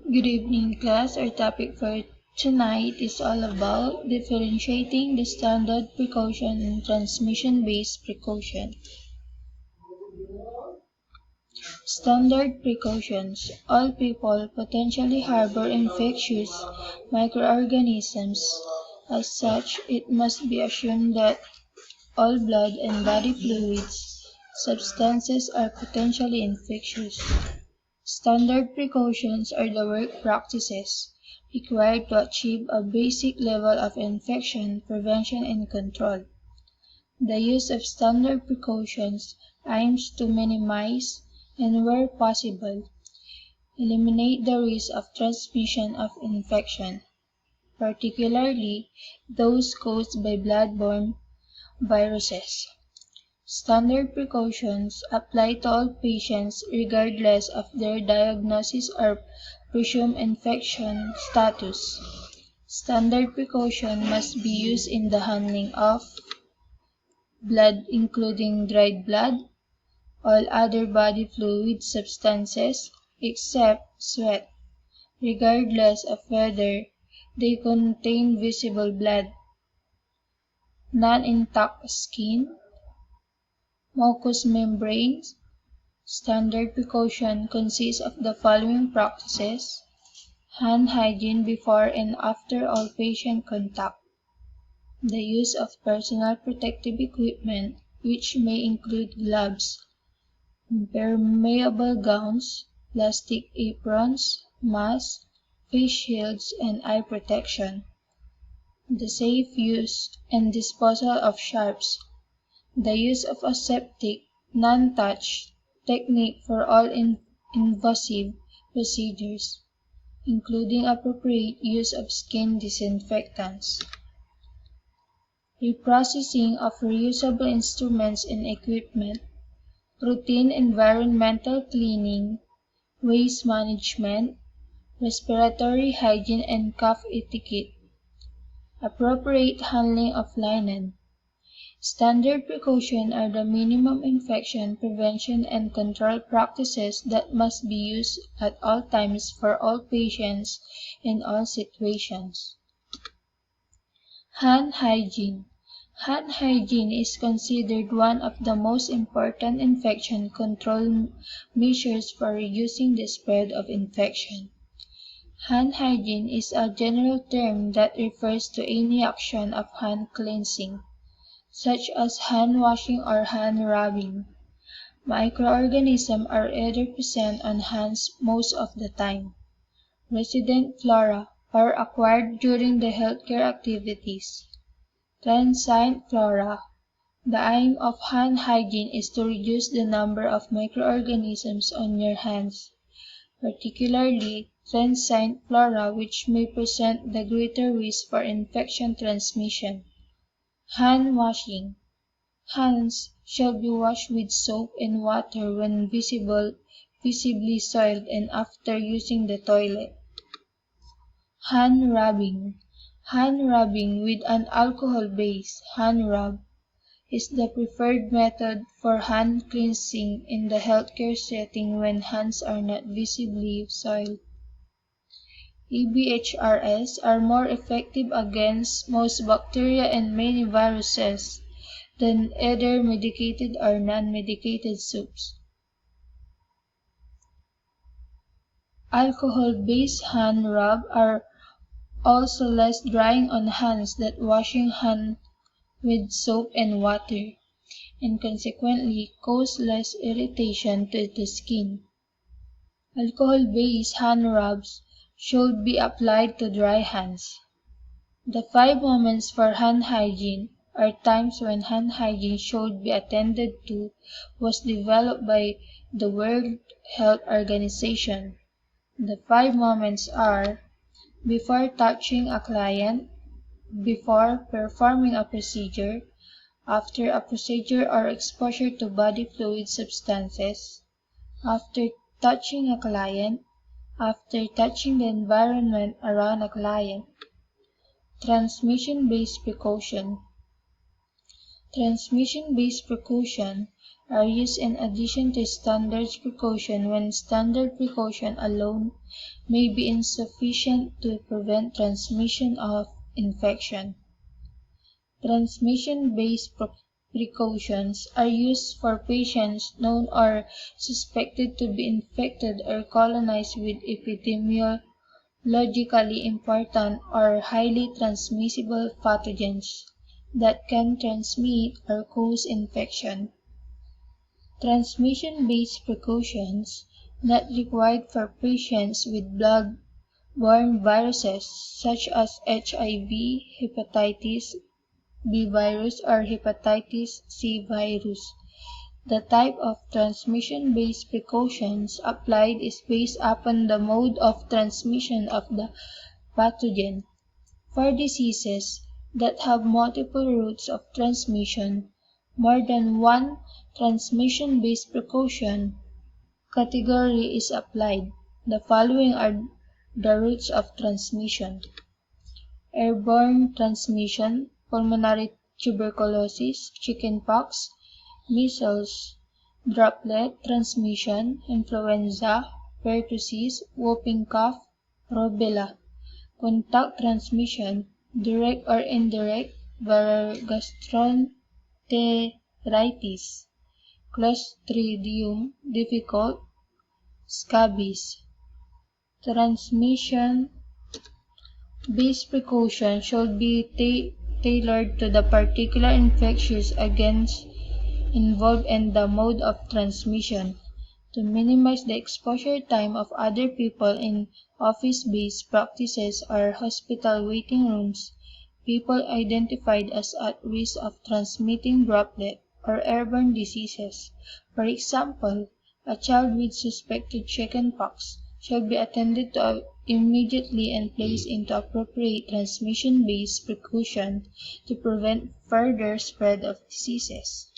Good evening, class. Our topic for tonight is all about differentiating the standard precaution and transmission-based precaution. Standard precautions. All people potentially harbor infectious microorganisms. As such, it must be assumed that all blood and body fluids substances are potentially infectious. Standard precautions are the work practices required to achieve a basic level of infection prevention and control. The use of standard precautions aims to minimize and, where possible, eliminate the risk of transmission of infection, particularly those caused by blood-borne viruses. Standard precautions apply to all patients regardless of their diagnosis or presumed infection status. Standard precaution must be used in the handling of blood including dried blood, all other body fluid substances except sweat, regardless of whether they contain visible blood, non-intact skin, mucous membranes. Standard precaution consists of the following practices: hand hygiene before and after all patient contact, the use of personal protective equipment which may include gloves, impermeable gowns, plastic aprons, masks, face shields, and eye protection, the safe use and disposal of sharps, the use of aseptic, non-touch technique for all invasive procedures, including appropriate use of skin disinfectants, reprocessing of reusable instruments and equipment, routine environmental cleaning, waste management, respiratory hygiene and cough etiquette, appropriate handling of linen. Standard precautions are the minimum infection prevention and control practices that must be used at all times for all patients in all situations. Hand hygiene. Hand hygiene is considered one of the most important infection control measures for reducing the spread of infection. Hand hygiene is a general term that refers to any action of hand cleansing, such as hand washing or hand rubbing. Microorganisms are either present on hands most of the time, resident flora, or acquired during the healthcare activities. Transient flora. The aim of hand hygiene is to reduce the number of microorganisms on your hands, particularly transient flora which may present the greater risk for infection transmission. Hand washing. Hands shall be washed with soap and water when visibly soiled and after using the toilet. Hand rubbing. Hand rubbing with an alcohol-based hand rub is the preferred method for hand cleansing in the healthcare setting when hands are not visibly soiled. EBHRs are more effective against most bacteria and many viruses than either medicated or non-medicated soaps. Alcohol-based hand rub are also less drying on hands than washing hands with soap and water, and consequently cause less irritation to the skin. Alcohol-based hand rubs should be applied to dry hands. The 5 moments for hand hygiene, or times when hand hygiene should be attended to, was developed by the World Health Organization. The 5 moments are: before touching a client, before performing a procedure, after a procedure or exposure to body fluid substances, after touching a client, after touching the environment around a client. Transmission-based precaution. Transmission-based precaution are used in addition to standard precaution when standard precaution alone may be insufficient to prevent transmission of infection. Transmission-based precautions are used for patients known or suspected to be infected or colonized with epidemiologically important or highly transmissible pathogens that can transmit or cause infection. Transmission-based precautions not required for patients with blood-borne viruses such as HIV, hepatitis B virus, or hepatitis C virus. The type of transmission-based precautions applied is based upon the mode of transmission of the pathogen. For diseases that have multiple routes of transmission, more than one transmission-based precaution category is applied. The following are the routes of transmission: airborne transmission, pulmonary tuberculosis, chickenpox, measles, droplet transmission, influenza, pertussis, whooping cough, rubella; contact transmission, direct or indirect, viral gastroenteritis, Clostridium difficile, scabies. Transmission based precautions should be tailored to the particular infectious agents involved and the mode of transmission. To minimize the exposure time of other people in office-based practices or hospital waiting rooms, people identified as at risk of transmitting droplet or airborne diseases. For example, a child with suspected chickenpox should be attended to immediately and placed into appropriate transmission-based precaution to prevent further spread of diseases.